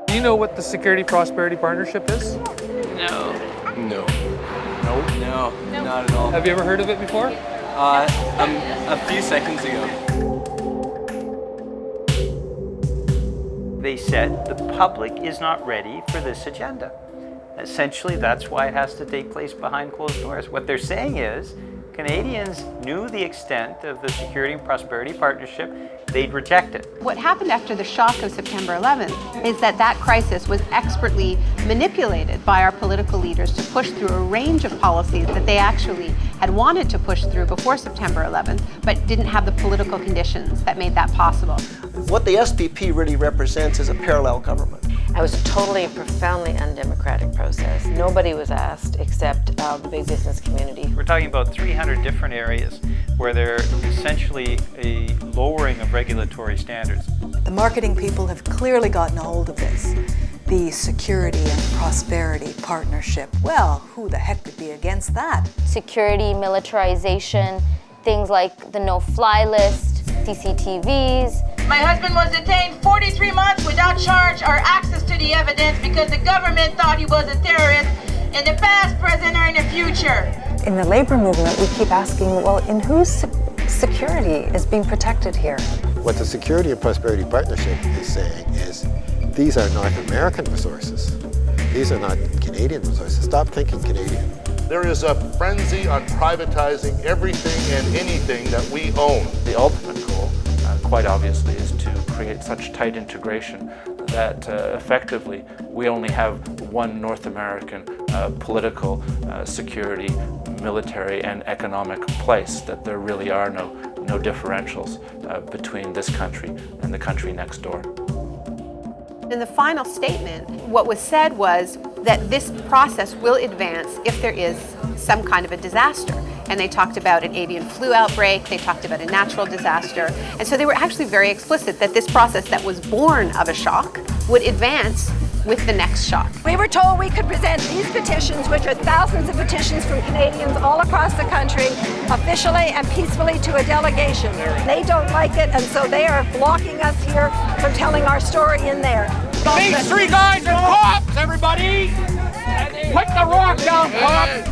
Do you know what the Security Prosperity Partnership is? No. No. No. No, not at all. Have you ever heard of it before? A few seconds ago. They said the public is not ready for this agenda. Essentially, that's why it has to take place behind closed doors. What they're saying is Canadians knew the extent of the Security and Prosperity Partnership. They'd reject it. What happened after the shock of September 11th is that crisis was expertly manipulated by our political leaders to push through a range of policies that they actually had wanted to push through before September 11th, but didn't have the political conditions that made that possible. What the SPP really represents is a parallel government. It was totally and profoundly undemocratic process. Nobody was asked except the big business community. We're talking about 300 different areas where they're essentially a lowering of regulatory standards. The marketing people have clearly gotten a hold of this. The Security and Prosperity Partnership. Well, who the heck could be against that? Security, militarization, things like the no-fly list, CCTVs. My husband was detained 43 months without charge or access to the evidence because the government thought he was a terrorist in the past, present, or in the future. In the labor movement, we keep asking, well, in whose security is being protected here? What the Security and Prosperity Partnership is saying is these are North American resources. These are not Canadian resources. Stop thinking Canadian. There is a frenzy on privatizing everything and anything that we own. The ultimate goal, quite obviously, is to create such tight integration that effectively we only have one North American political, security, military and economic place, that there really are no differentials between this country and the country next door. In the final statement, what was said was that this process will advance if there is some kind of a disaster. And they talked about an avian flu outbreak, they talked about a natural disaster. And so they were actually very explicit that this process that was born of a shock would advance with the next shock. We were told we could present these petitions, which are thousands of petitions from Canadians all across the country, officially and peacefully to a delegation. They don't like it, and so they are blocking us here from telling our story in there. These three guys are cops, everybody! Put the rock down, cops!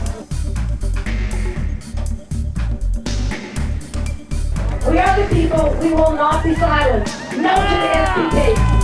We are the people. We will not be silenced. No to the SPP.